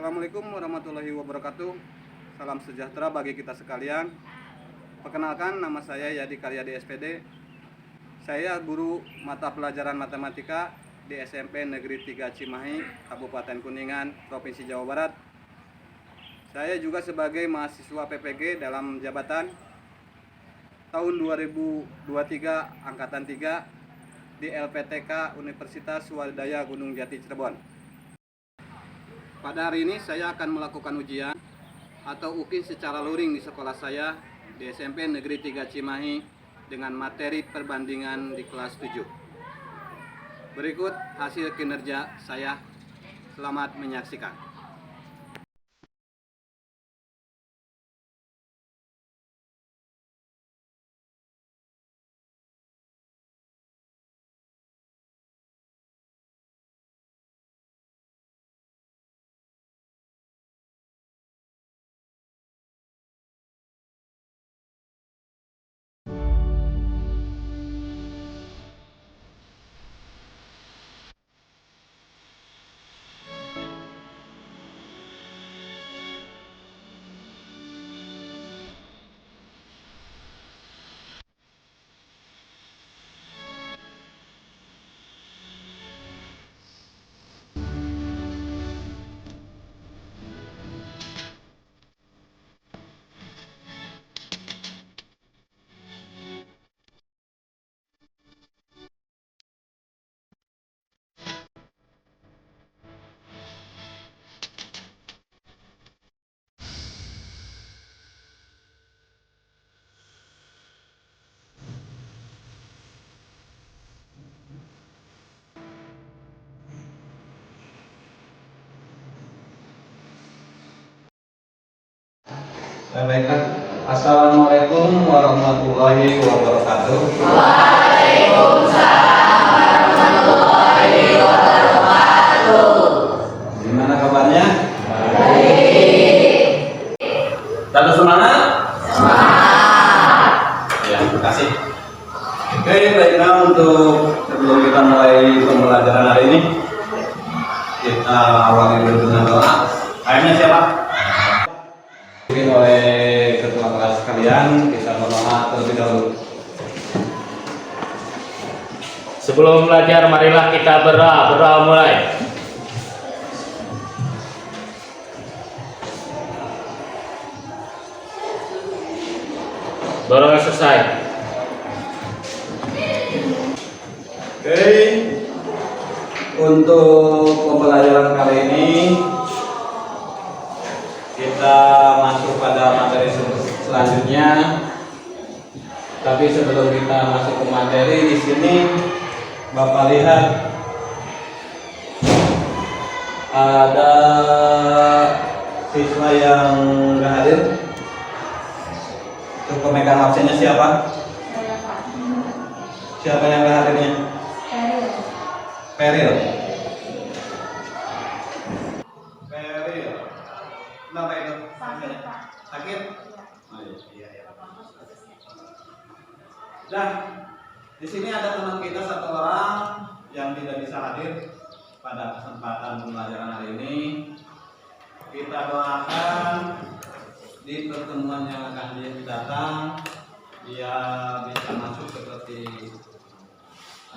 Assalamualaikum warahmatullahi wabarakatuh. Salam sejahtera bagi kita sekalian. Perkenalkan, nama saya Yadi Karyadi SPD. Saya guru mata pelajaran matematika di SMP Negeri 3 Cimahi, Kabupaten Kuningan, Provinsi Jawa Barat. Saya juga sebagai mahasiswa PPG dalam jabatan tahun 2023 Angkatan 3 di LPTK Universitas Swadaya Gunung Jati Cirebon. Pada hari ini saya akan melakukan ujian atau UKIN secara luring di sekolah saya di SMP Negeri 3 Cimahi dengan materi perbandingan di kelas 7. Berikut hasil kinerja saya. Selamat menyaksikan. Baiklah, Assalamualaikum warahmatullahi wabarakatuh. Waalaikumsalam warahmatullahi wabarakatuh. Gimana kabarnya? Baik. Tetap semangat? Semangat. Ya, terima kasih. Oke, baiklah, untuk sebelum kita mulai pembelajaran hari ini, kita awali dulu dengan doa. Akhirnya siapa? Mungkin oleh ketua kelas sekalian, kita berdoa terlebih dahulu. Sebelum belajar, marilah kita berdoa. Berdoa mulai. Berdoa selesai. Oke, untuk pembelajaran kali ini kita masuk pada materi selanjutnya. Tapi sebelum kita masuk ke materi, di sini Bapak lihat ada siswa yang nggak hadir. Untuk pemegang absennya siapa? Siapa yang nggak hadirnya? Peril. Kenapa itu? Sakit? Oh, iya. Dan di sini ada teman kita satu orang yang tidak bisa hadir pada kesempatan pembelajaran hari ini. Kita doakan di pertemuan yang akan datang dia bisa masuk seperti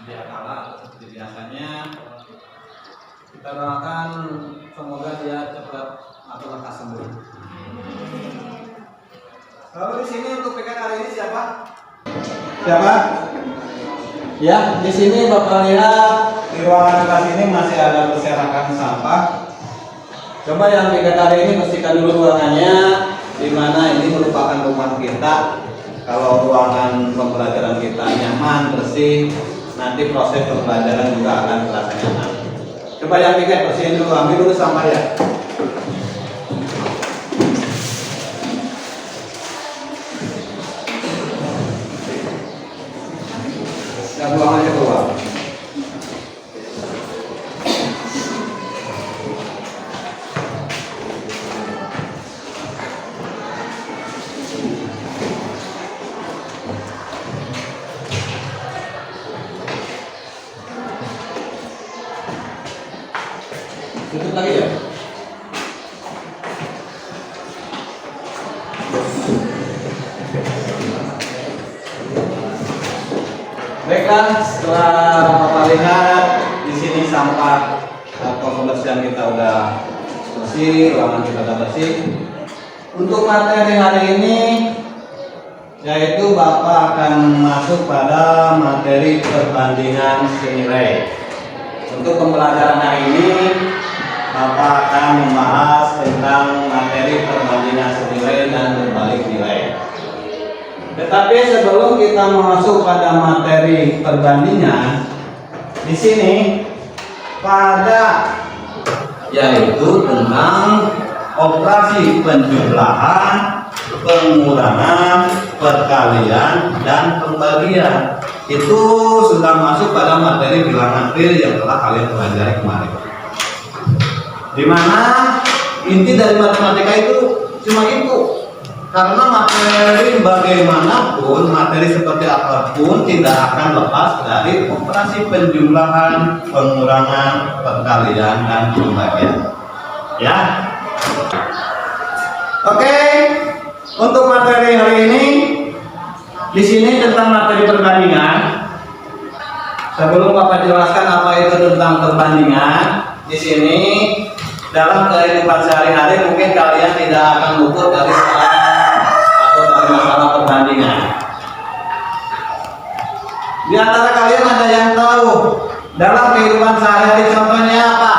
dia kala seperti biasanya. Kita doakan semoga dia cepat atau lekas sembuh. Lalu di sini untuk PK hari ini siapa? Siapa? Ya, di sini Bapak lihat di ruangan kelas ini masih ada berserakan sampah. Coba yang PK hari ini bersihkan dulu ruangannya, di mana ini merupakan rumah kita. Kalau ruangan pembelajaran kita nyaman, bersih, nanti proses pembelajaran juga akan terasa nyaman. Coba yang PK bersihin dulu, ambil dulu sampah ya. Dan buang aja keluar. Tutup lagi ya. Baiklah, setelah Bapak lihat di sini sampah atau kebersihan kita udah bersih, ruangan kita udah bersih. Untuk materi hari ini yaitu Bapak akan masuk pada materi perbandingan senilai. Untuk pembelajaran hari ini Bapak akan membahas tentang materi perbandingan senilai dan berbalik nilai. Tetapi sebelum kita masuk pada materi perbandingan, di sini pada yaitu tentang operasi penjumlahan, pengurangan, perkalian, dan pembagian. Itu sudah masuk pada materi bilangan real yang telah kalian pelajari kemarin. Dimana inti dari matematika itu cuma itu. Karena materi bagaimanapun, materi seperti apapun tidak akan lepas dari operasi penjumlahan, pengurangan, perkalian, dan pembagian. Ya. Oke. Untuk materi hari ini di sini tentang materi perbandingan. Sebelum Bapak jelaskan apa itu tentang perbandingan, di sini dalam kehidupan sehari-hari mungkin kalian tidak akan luput dari masalah perbandingan. Di antara kalian ada yang tahu dalam kehidupan sehari-hari contohnya apa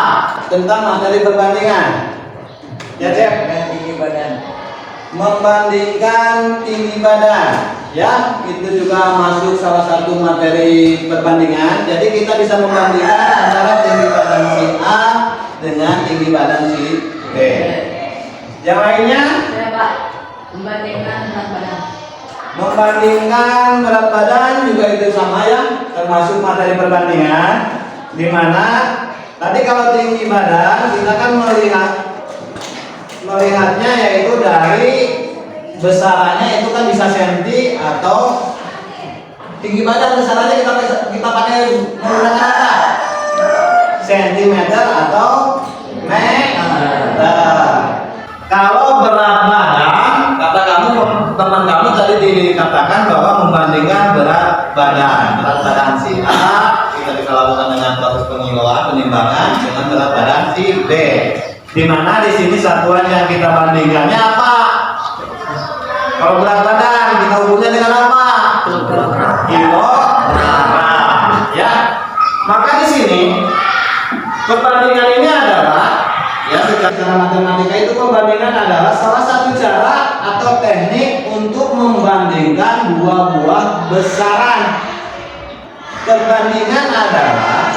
tentang materi perbandingan? Ya, Cep. Tinggi badan. Membandingkan tinggi badan. Ya, itu juga masuk salah satu materi perbandingan. Jadi kita bisa membandingkan antara tinggi badan si A dengan tinggi badan si B. Yang lainnya? Ya, Pak. Membandingkan berat badan. Membandingkan berat badan juga itu sama ya, termasuk materi perbandingan. Dimana tadi kalau tinggi badan kita kan melihatnya yaitu dari besarannya itu kan bisa senti atau tinggi badan besarannya kita pakai menggunakan apa? Sentimeter atau meter. Kalau berat badan, kata teman kamu tadi dikatakan bahwa membandingkan berat badan si A kita bisa lakukan dengan proses penimbangan dengan berat badan si B. Di mana di sini satuan yang kita bandingkannya apa? Kalau berat badan kita ukurnya dengan apa? Kilogram. Ya. Maka di sini perbandingan ini adalah ya, secara matematika itu pembandingan adalah salah satu cara atau teknik untuk membandingkan dua buah besaran. Perbandingan adalah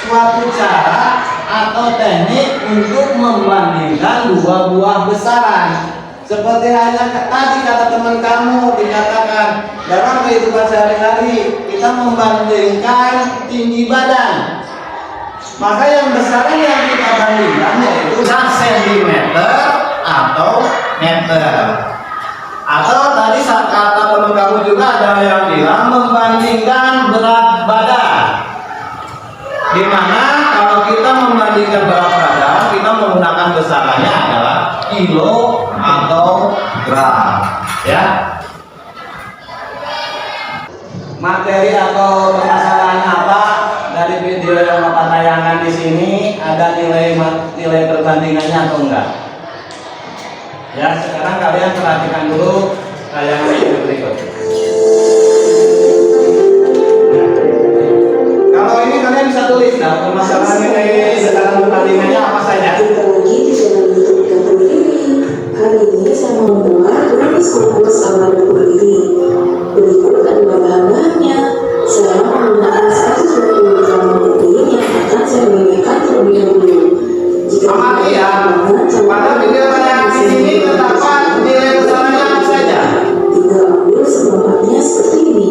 suatu cara atau teknik untuk membandingkan dua buah besaran. Seperti hanya tadi kata teman kamu dikatakan dalam kehidupan sehari-hari kita membandingkan tinggi badan. Maka yang besaran yang kita bandingkan yaitu sentimeter atau meter. Atau tadi saat kata teman kamu juga ada yang bilang membandingkan berat badan. Dimana kalau kita membandingkan berat badan kita menggunakan besarannya adalah kilo atau gram. Ya. Materi atau permasalahan apa dari video yang Bapak tayangkan di sini, ada nilai perbandingannya atau enggak? Ya, sekarang kalian perhatikan dulu tayangan video berikut. Kalau ini kalian bisa tulis, nah permasalahan nilai sekarang perbandingannya apa saja? Kita lagi di channel YouTube Dapur Diri. Kali ini saya mau membuat rumus kompos awal dapur diri. Berikut adalah bahan-bahannya. Saya menggunakan 120 gram protein yang akan saya berikan terlebih dahulu. Jika pada video yang di sini terdapat nilai besarannya apa saja? tinggal ambil seperempatnya seperti ini.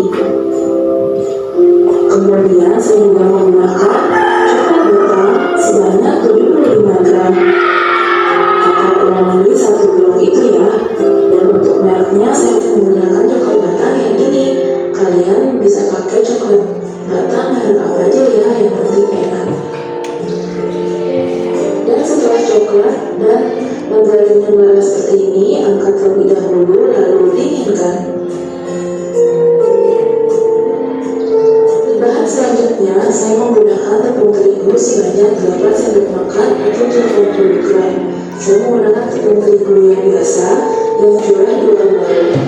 Kemudian saya juga menggunakan coklat botol sebanyak 75 gram. Kita ulang lagi 1 blok itu ya. Dan untuk mereknya saya menggunakan coklat batang yang ini. Kalian bisa pakai coklat batang merek apa aja ya, yang penting enak. Dan setelah coklat dan margarinnya merah seperti ini, angkat terlebih dahulu lalu dinginkan. selanjutnya saya menggunakan tepung terigu sebanyak 8 sendok makan atau 70 gram. Saya menggunakan tepung terigu yang biasa yang curah di dalam wadah.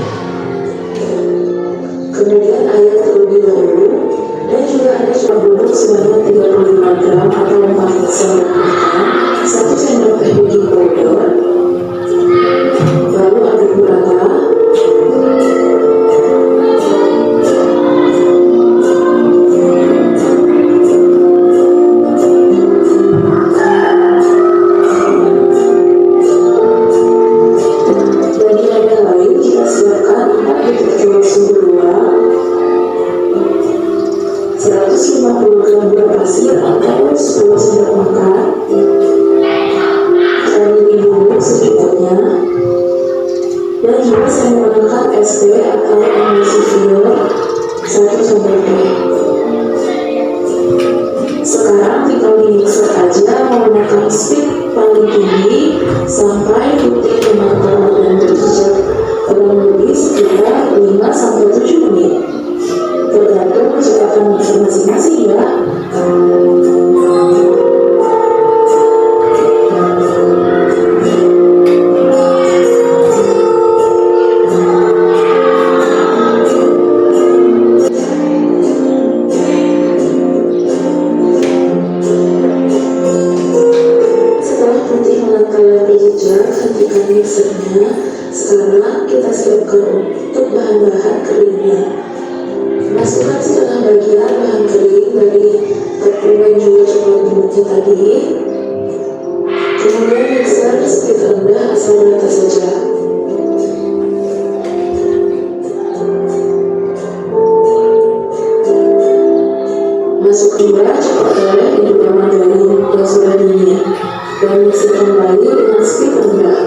Kemudian air terlebih dahulu dan juga ada curah bubuk sebanyak 35 gram atau 4 sendok makan, 1 sendok teh baking powder. Lalu aduk merata. Dan juga saya menggunakan es teh atau emulsifier 1 sendok teh. Sekarang tinggal di mixer aja menggunakan speed paling tinggi sampai putih kematang dan berjejak kurang lebih sekitar 5-7 menit. Tergantung kecepatan mixer masing-masing ya. Mixernya. Sekarang kita siapkan untuk bahan-bahan keringnya. Masukkan setengah bagian bahan kering dari tepung dan juga coklat bubuknya tadi. Kemudian mixer speed rendah asal merata saja. Masukkan juga coklat merah dan juga margarin yang sudah dingin dan mixer kembali dengan speed rendah.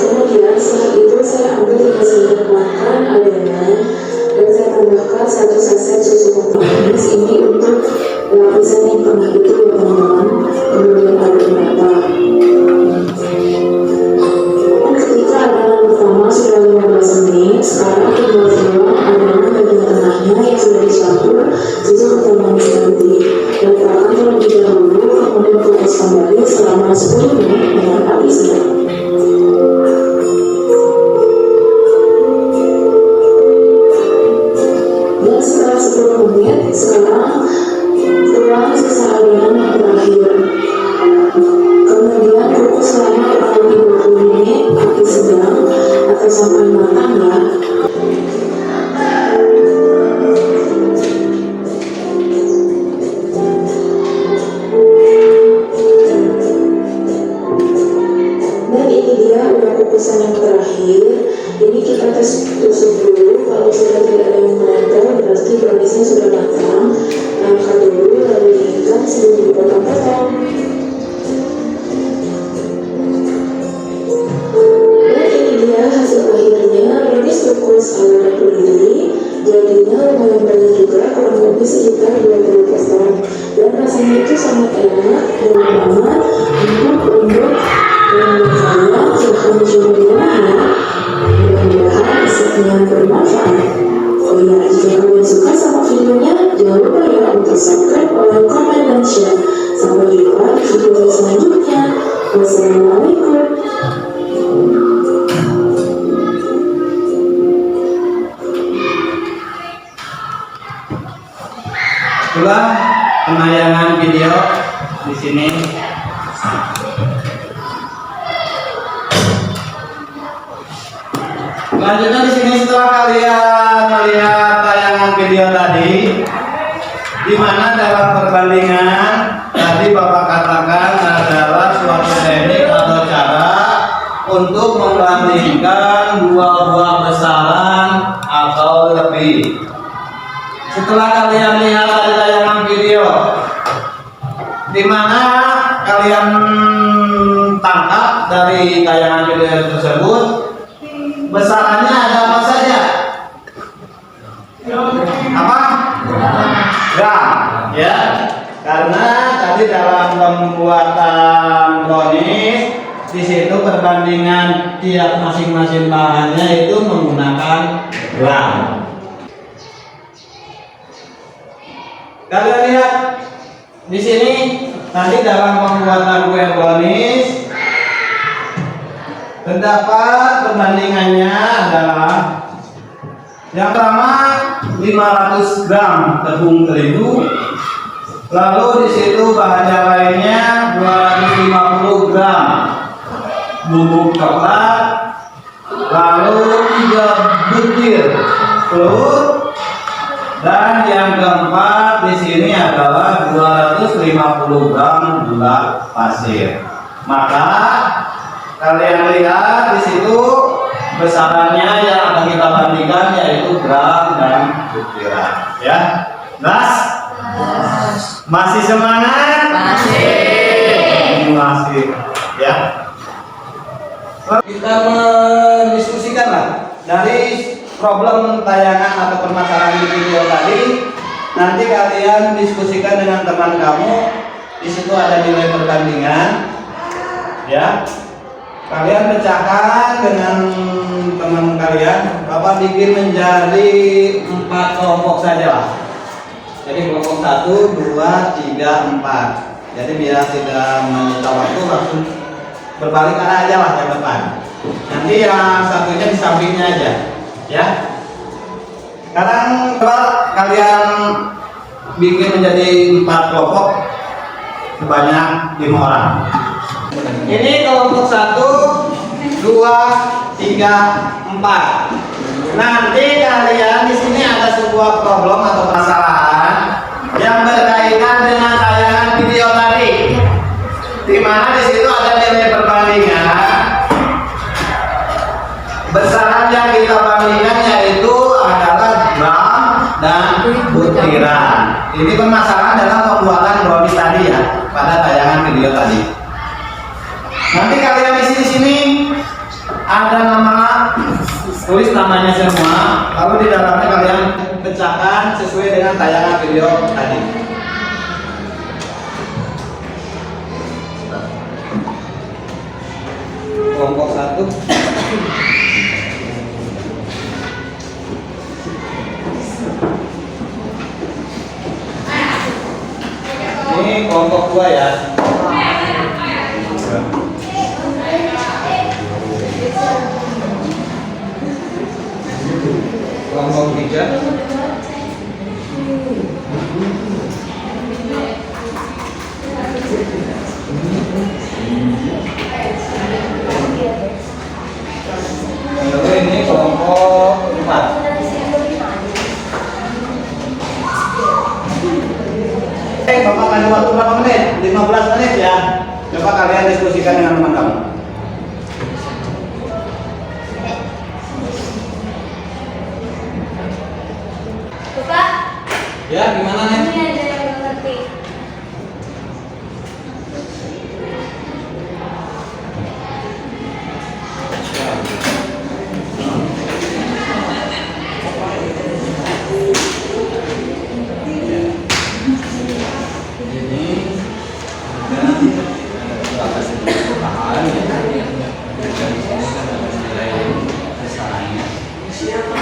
Kemudian setelah itu saya ambil 3 sendok makan adonan dan saya tambahkan 1 saset susu kental manis ini untuk lapisan yang tengah itu ya teman-teman. Kemudian aduk merata. Ketika adonan pertama sudah 15 menit, sekarang tinggal tuang adonan bagian tengahnya yang sudah dicampur susu kental manis tadi. Letakkan terlebih dahulu, kemudian kukus kembali selama 10 menit dengan api sedang. Sekarang tuang sisa adonan yang terakhir. Kemudian kukus selama kurang lebih 20 menit api sedang atau sampai matang ya. Dan ini dia udah kukusan yang terakhir. Ini kita tusuk dulu, kalau sudah tidak ada yang menempel berarti browniesnya sudah matang. Angkat dulu lalu diikat sebelum dipotong-potong. Dan ini dia hasil akhirnya, brownies kukus ala Lili. Jadinya lumayan banyak juga, kurang lebih sekitar 20 potong. Dan rasanya itu sangat enak dan aman, empuk, lembut, dan saya silahkan mencoba di rumah ya. Mudah-mudahan sekian bermanfaat. Oh ya, jika kalian suka sama videonya, jangan lupa ya untuk subscribe, like, komen, dan share. Sampai itulah penayangan video di sini. Selanjutnya di sini setelah kalian melihat tayangan video tadi, di mana dalam perbandingan tadi Bapak katakan adalah suatu teknik atau cara untuk membandingkan dua buah besaran atau lebih. Setelah kalian lihat dari tayangan video, di mana kalian tangkap dari tayangan video tersebut, besarannya ada apa saja? Apa? Gram, ya. Karena tadi dalam pembuatan brownies di situ perbandingan tiap masing-masing bahannya itu menggunakan gram. Kalian lihat di sini tadi dalam pembuatan kue brownies terdapat perbandingannya adalah yang pertama 500 gram tepung terigu, lalu di situ bahan lainnya 250 gram bubuk coklat, lalu 3 butir telur, dan yang keempat di sini adalah 250 gram gula pasir. Maka kalian lihat di situ besarannya yang akan kita bandingkan yaitu gram dan butiran. Ya, masih semangat? Masih. Ya. Kita mendiskusikan lah dari problem tayangan atau permasalahan di video tadi. Nanti kalian diskusikan dengan teman kamu. Di situ ada nilai perbandingan. Ya. Kalian pecahkan dengan teman kalian. Bapak bikin menjadi 4 kelompok saja lah. Jadi kelompok 1, 2, 3, 4. Jadi biar tidak menyita waktu, langsung berbalik arah aja lah yang depan. Nanti yang satunya di sampingnya aja. Ya. Sekarang coba kalian bikin menjadi 4 kelompok sebanyak 5 orang. Ini kelompok 1, 2, 3, 4. Nanti kalian di sini ada sebuah problem atau permasalahan yang berkaitan dengan tayangan video tadi, di mana di situ ada nilai perbandingan. Besaran yang kita bandingkan yaitu adalah gram dan butiran. Ini permasalahan dalam pembuatan brownies tadi ya, pada tayangan video tadi. Nanti kalian isi di sini ada nama, tulis namanya semua, lalu di dalamnya kalian pecahkan sesuai dengan tayangan video tadi. Kelompok 1. Ini kelompok 2 ya. Kelompok 3. Lalu ini kelompok 4. Bapak kasih waktu berapa menit? 15 menit ya. Coba kalian diskusikan dengan teman kamu. Bapak, Ya, gimana nih? ini ada yang nggak ngerti. Siapa?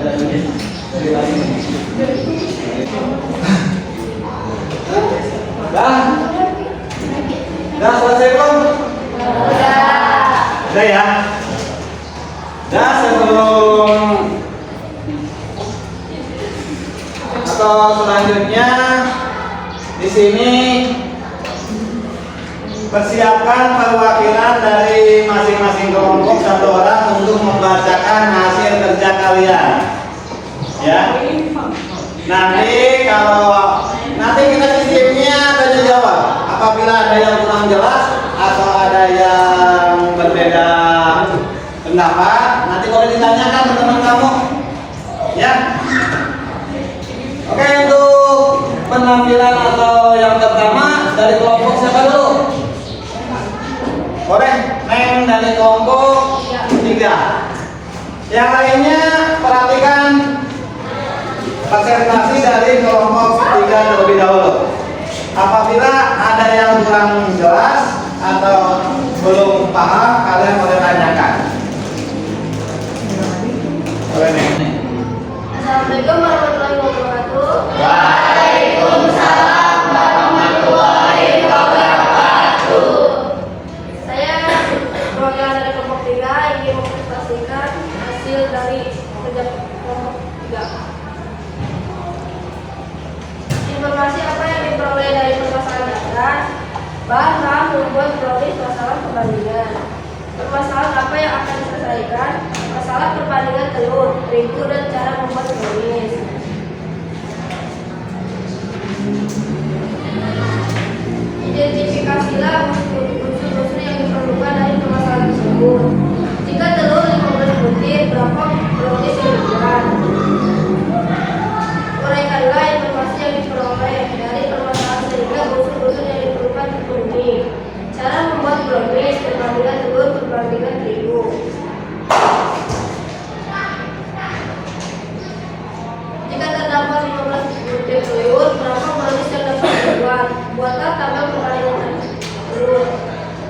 Dah selesai belum? Udah ya. Dah sebelum atau selanjutnya di sini persiapkan perwakilan dari masing-masing kelompok satu orang untuk membacakan hasil kerja kalian. Ya. Nanti kita sistemnya tanya jawab. Apabila ada yang kurang jelas atau ada yang berbeda pendapat, nanti boleh ditanyakan ke teman kamu. Ya. Oke, untuk penampilan atau yang pertama dari kelompok siapa dulu? Boleh, Neng dari kelompok 3. Yang lainnya perhatikan presentasi dari kelompok 3 terlebih dahulu. Apabila ada yang kurang jelas atau belum paham, kalian boleh tanyakan. Boleh nih. Assalamualaikum warahmatullahi wabarakatuh. Waalaikumsalam warahmatullahi wabarakatuh. Saya perwakilan dari kelompok 3 ingin mempresentasikan hasil dari kerja kelompok 3. Informasi apa yang diperoleh dari permasalahan dasar, bahan membuat brownies masalah perbandingan. Permasalahan apa yang akan diselesaikan? Masalah perbandingan telur, terigu, dan cara membuat brownies. Identifikasilah unsur-unsur yang diperlukan dari permasalahan tersebut. Jika telur 15 butir, berapa brownies yang dibuat? Uraikanlah informasi yang diperoleh dari permasalahan sehingga unsur-unsur yang diperlukan dipenuhi. Cara membuat brownies, perbandingan telur, perbandingan terigu. Jika terdapat 15 butir telur, berapa brownies yang dapat dibuat? Buatlah tabel perbandingan telur.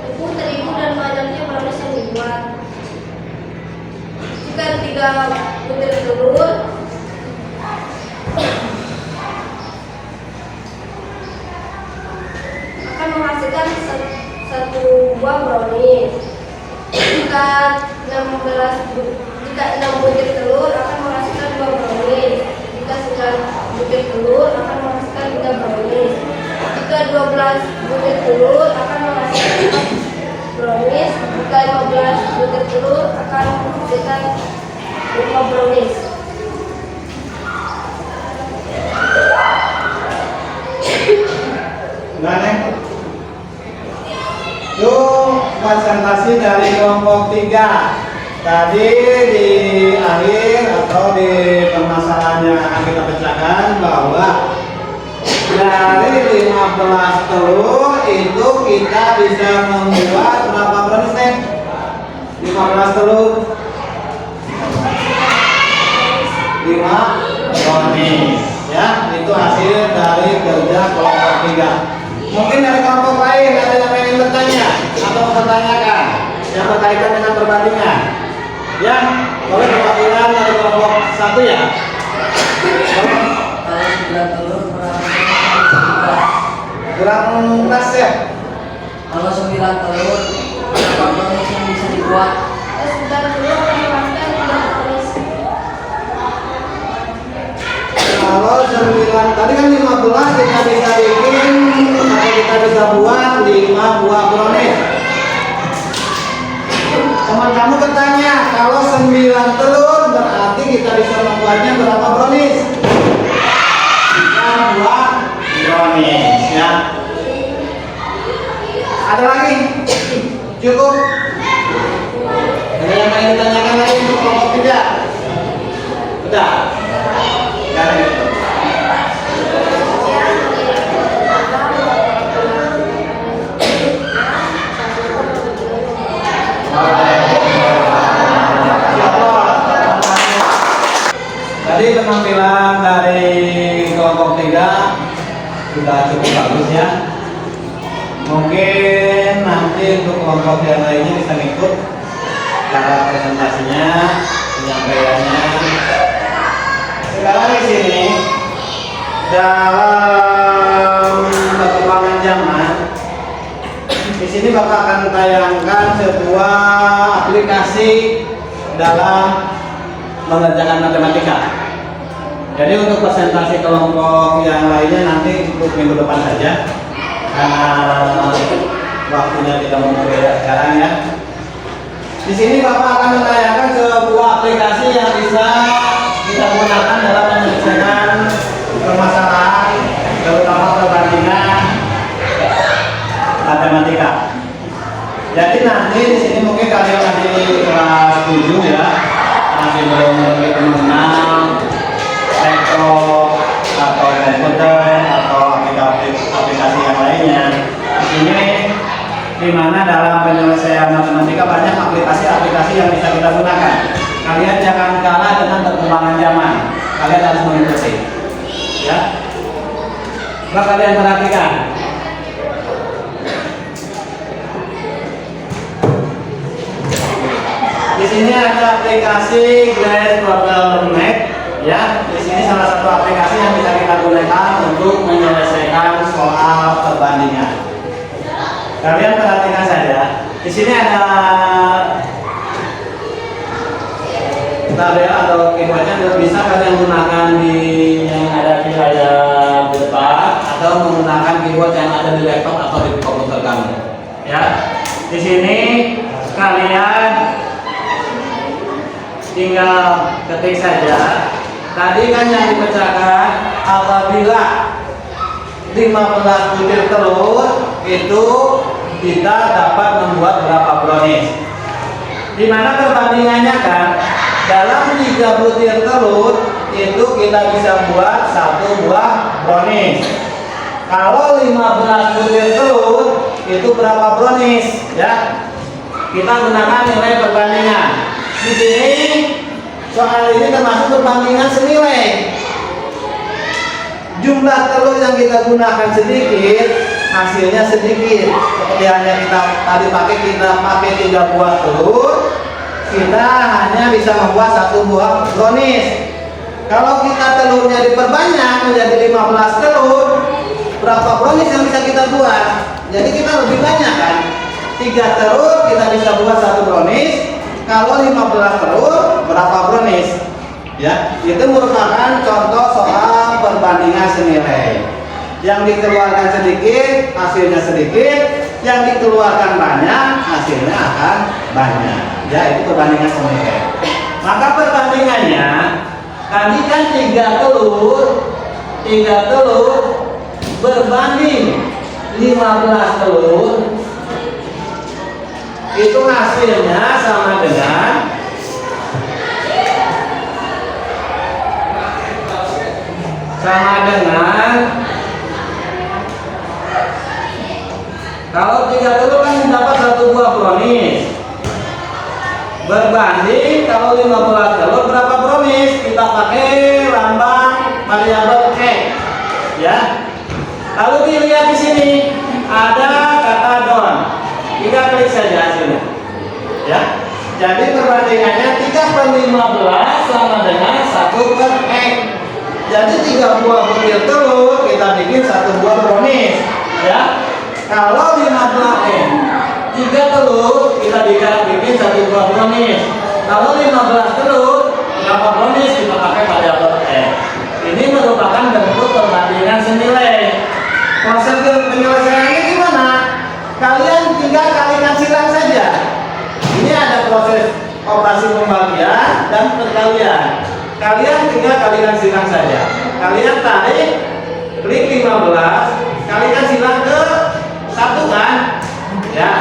Tepung terigu dan banyaknya brownies yang dibuat. Jika 3 butir telur akan menghasilkan satu buah brownies. Jika 6 butir telur akan menghasilkan 2 brownies. Jika 9 butir telur akan menghasilkan 3 brownies. Jika 12 butir telur akan menghasilkan 4 brownies. Jika 15 butir telur akan menghasilkan 5 brownies. Nah, Neng. Itu presentasi dari kelompok 3. Tadi di akhir atau di permasalahan yang akan kita pecahkan bahwa dari 15 telur itu kita bisa membuat berapa brownies, Neng? 15 telur 5 brownies. Ya, itu hasil dari kerja kelompok 3. Mungkin dari kelompok lain ada yang ingin bertanya atau mempertanyakan yang berkaitan dengan perbandingan. Ya, boleh perwakilan dari kelompok 1 ya. Kurang keras ya. Kalau 9 telur, berapa brownies yang bisa dibuat? Sudah dulu menghasilkan 3 brownies. Kalau 9 tadi kan 15 kita bisa bikin atau kita bisa buat 5 buah brownies. Teman kamu bertanya, kalau 9 telur berarti kita bisa membuatnya berapa brownies? 3 buah brownies ya. Ada lagi? Cukup? Ada yang ingin ditanyakan lagi untuk kelompok 3? Udah? Gak ada gitu. Tadi penampilan dari kelompok 3 sudah cukup bagus ya. Mungkin nanti untuk kelompok yang lainnya bisa ikut cara presentasinya, penyampaiannya. dalam perkembangan zaman, di sini Bapak akan tayangkan sebuah aplikasi dalam mengerjakan matematika. Jadi untuk presentasi kelompok yang lainnya nanti untuk minggu depan saja, karena waktunya tidak memungkinkan sekarang ya. Di sini Bapak akan menayangkan sebuah aplikasi yang bisa kita gunakan dalam menyelesaikan permasalahan, terutama perbandingan matematika. Jadi nanti di sini mungkin kalian masih kelas 7 ya, masih belum begitu mengenal laptop atau komputer atau aplikasi yang lainnya. Di sini di mana dalam penyelesaian matematika banyak aplikasi-aplikasi yang bisa kita gunakan. Kalian jangan kalah dengan perkembangan zaman. Kalian harus mengikuti. Ya. Coba kalian perhatikan. Di sini ada aplikasi Grade Problem Net. Ya, di sini salah satu aplikasi yang bisa kita gunakan untuk menyelesaikan soal perbandingan. Kalian perhatikan saja. Di sini ada tabel atau keyboardnya, bisa kalian gunakan di yang ada di layar depan atau menggunakan keyboard yang ada di laptop atau di komputer kamu. Ya, di sini kalian tinggal ketik saja. Tadi kan yang dipecahkan apabila 15 butir telur itu kita dapat membuat berapa brownies. Dimana perbandingannya kan dalam 3 butir telur itu kita bisa buat 1 buah brownies. Kalau 15 butir telur itu berapa brownies ya? Kita gunakan nilai perbandingan. Di sini soal ini termasuk perbandingan senilai. Jumlah telur yang kita gunakan sedikit, hasilnya sedikit. Seperti hanya kita pakai 3 buah telur, kita hanya bisa membuat 1 buah brownies. Kalau kita telurnya diperbanyak menjadi 15 telur, berapa brownies yang bisa kita buat? Jadi kita lebih banyak kan? 3 telur kita bisa buat 1 brownies. Kalau 15 telur, berapa brownies? Ya, itu merupakan contoh soal perbandingan senilai. Yang dikeluarkan sedikit, hasilnya sedikit. Yang dikeluarkan banyak, hasilnya akan banyak. Ya, itu perbandingan senilai. Maka perbandingannya, tadi kan 3 telur berbanding 15 telur. Itu hasilnya sama dengan kalau 3 telur kan dapat 1 buah brownies, berbanding kalau 15 telur berapa brownies. Kita pakai lambang variabel X ya. Lalu dilihat di sini ada kata don, kita klik saja hasilnya ya. Jadi perbandingannya 3/15 sama dengan 1/X. Jadi 3 buah butir telur kita bikin 1 buah brownies ya. Kalau 3 telur kita bikin 1 buah brownies. Kalau 15 telur berapa brownies, kita pakai variabel X. Ini merupakan bentuk perbandingan senilai. Proses penyelesaiannya gimana? Kalian tinggal kalikan silang saja. Ini ada proses operasi pembagian dan perkalian. Kalian tinggal kalikan silang saja. Kalian tarik, klik 15, kalikan silang ke 1 kan? Ya.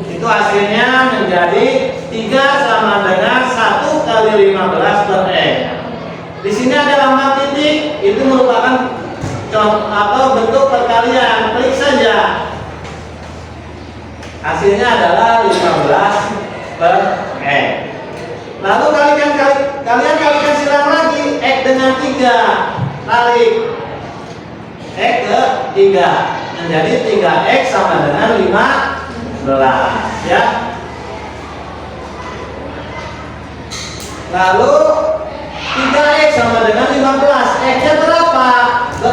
Itu hasilnya menjadi 3 sama dengan 1 kali 15 per X. Di sini ada lambang titik, itu merupakan contoh atau bentuk perkalian. Klik saja. Hasilnya adalah 15 per X. Lalu kalian kalikan silang lagi X dengan 3. Tarik X ke 3 menjadi 3X sama dengan 15 ya. Lalu 3X sama dengan 15. X nya berapa? 8.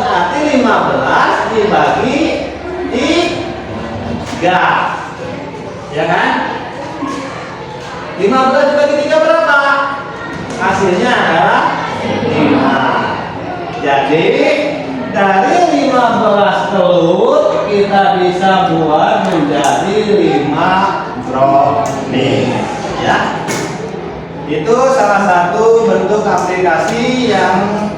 hasilnya adalah 5. Jadi dari 15 telur kita bisa buat menjadi 5 brownies ya. Itu salah satu bentuk aplikasi yang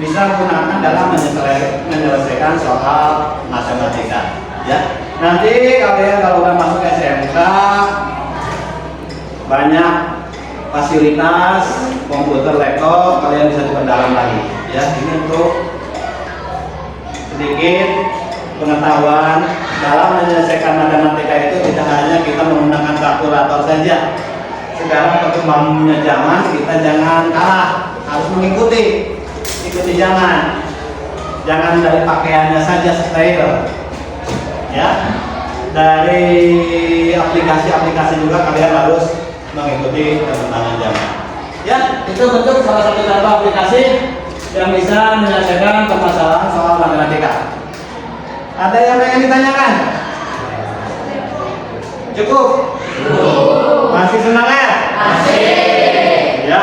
bisa gunakan dalam menyelesaikan soal matematika ya. Nanti kalian kalau udah masuk SMK banyak fasilitas komputer, laptop, kalian bisa diperdalam lagi ya. Ini untuk sedikit pengetahuan dalam menyelesaikan matematika itu tidak hanya kita menggunakan kalkulator saja. Sekarang perkembangannya zaman, kita jangan kalah, harus mengikuti zaman. Jangan dari pakaiannya saja style ya, dari aplikasi-aplikasi juga kalian harus mengikuti perkembangan zaman ya. Itu bentuk salah satu contoh aplikasi yang bisa menyelesaikan permasalahan soal matematika. Ada yang ingin ditanyakan? Cukup? Masih semangat? Masih ya.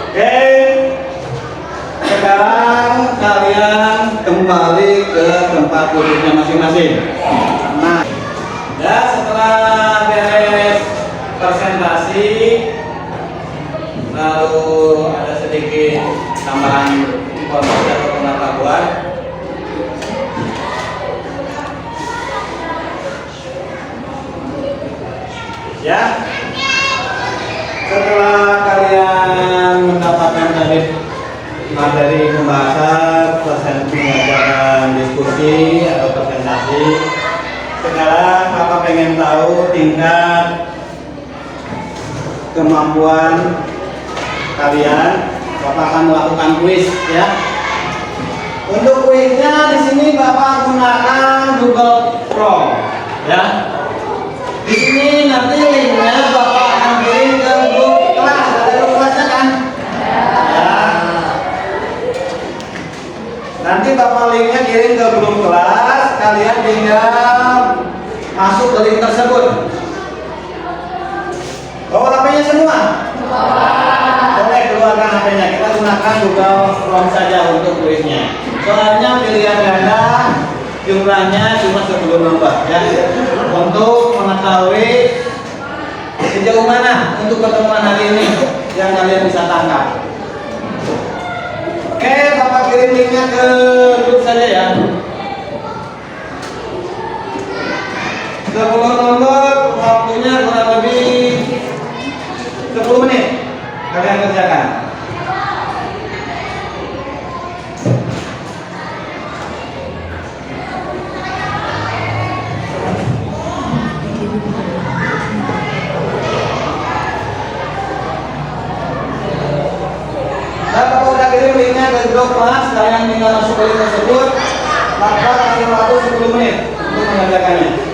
Oke, sekarang kalian kembali ke tempat duduknya masing-masing. Nah ya, setelah beres presentasi lalu ada sedikit tambahan informasi atau pengetahuan. Ya, setelah kalian mendapatkan tadi materi pembahasan, mengajarkan diskusi atau presentasi, sekarang Bapak pengen tahu tingkat kemampuan kalian. Bapak akan melakukan kuis ya. Untuk kuisnya di sini Bapak gunakan Google Chrome ya. Di sini nanti linknya Bapak akan kirim ke grup kelas. Ada grup kelasnya kan? Ya. Nanti Bapak linknya kirim ke grup kelas. Kalian tinggal masuk ke link tersebut. Bawa HP-nya semua? Boleh keluarkan HP-nya. Kita gunakan Google Chrome saja untuk kuisnya. Soalnya pilihan ganda jumlahnya cuma 10 nomor ya. Untuk mengetahui sejauh mana untuk pertemuan hari ini yang kalian bisa tangkap. Oke, Bapak kirim linknya ke grup saja ya. 10 nomor, waktunya kurang lebih 10 menit kalian kerjakan. Kalau udah kirim linknya ke grup kelas, kalian tinggal masuk ke link tersebut. Maka kasih waktu 10 menit untuk mengerjakannya.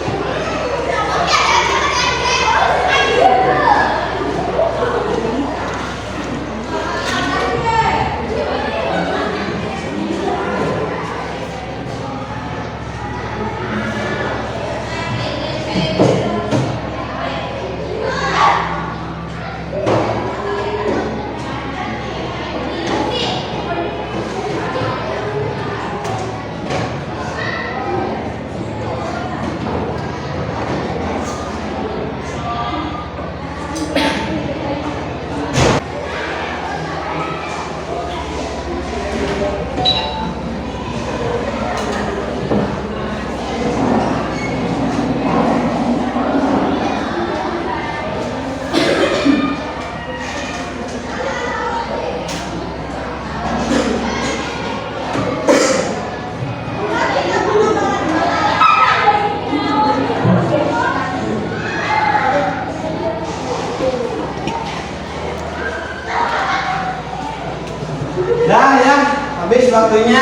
Dah ya, habis waktunya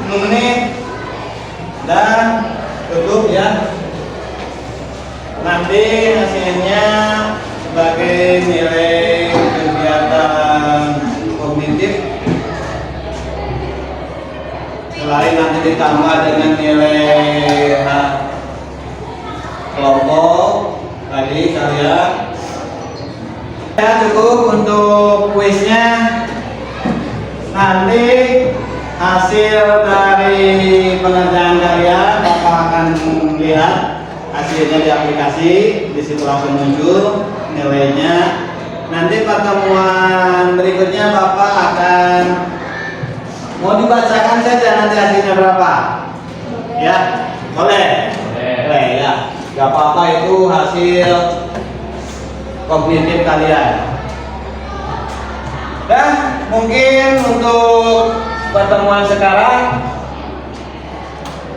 10 menit dan tutup ya. Nanti hasilnya sebagai nilai kegiatan kognitif, selain nanti ditambah dengan nilai kelompok tadi kalian Ya, cukup untuk kuisnya. Nanti hasil dari pengerjaan kalian Bapak akan lihat hasilnya di aplikasi. Di situ langsung muncul nilainya. Nanti pertemuan berikutnya Bapak akan mau dibacakan saja nanti hasilnya berapa? Ya, boleh. Boleh ya. Gak apa-apa, itu hasil kognitif kalian. Dan mungkin untuk pertemuan sekarang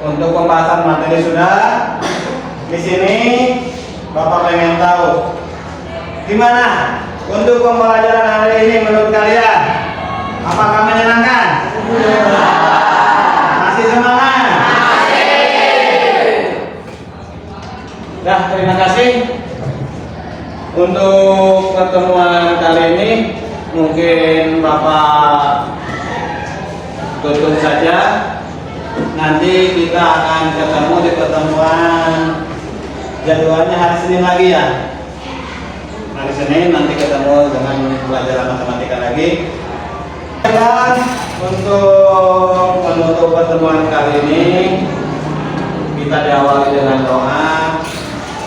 untuk pembahasan materi sudah. Di sini Bapak pengen tahu gimana untuk pembelajaran hari ini menurut kalian? Apakah menyenangkan? Masih semangat? Dah, terima kasih. Untuk pertemuan kali ini mungkin Bapak tutup saja. Nanti kita akan ketemu di pertemuan, jadwalnya hari Senin lagi ya. Hari Senin nanti ketemu dengan pelajaran matematika lagi. Dan untuk menutup pertemuan kali ini kita diawali dengan doa.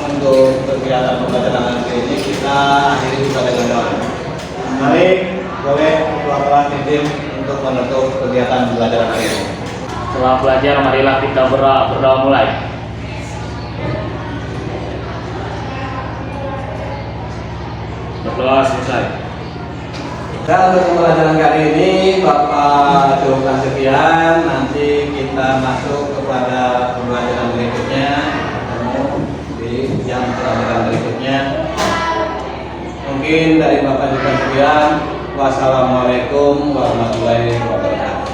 Untuk kegiatan pembelajaran hari ini kita akhiri juga dengan doa. Mari boleh ketua titip untuk menutup kegiatan pembelajaran hari ini. Setelah belajar, marilah kita berdoa mulai. Berdoa selesai. Dan untuk pembelajaran kali ini Bapak cukupkan sekian. Nanti kita masuk kepada pembelajaran berikutnya. Ketemu di jam pelajaran berikutnya. Mungkin dari Bapak cukupkan sekian. Wassalamualaikum warahmatullahi wabarakatuh.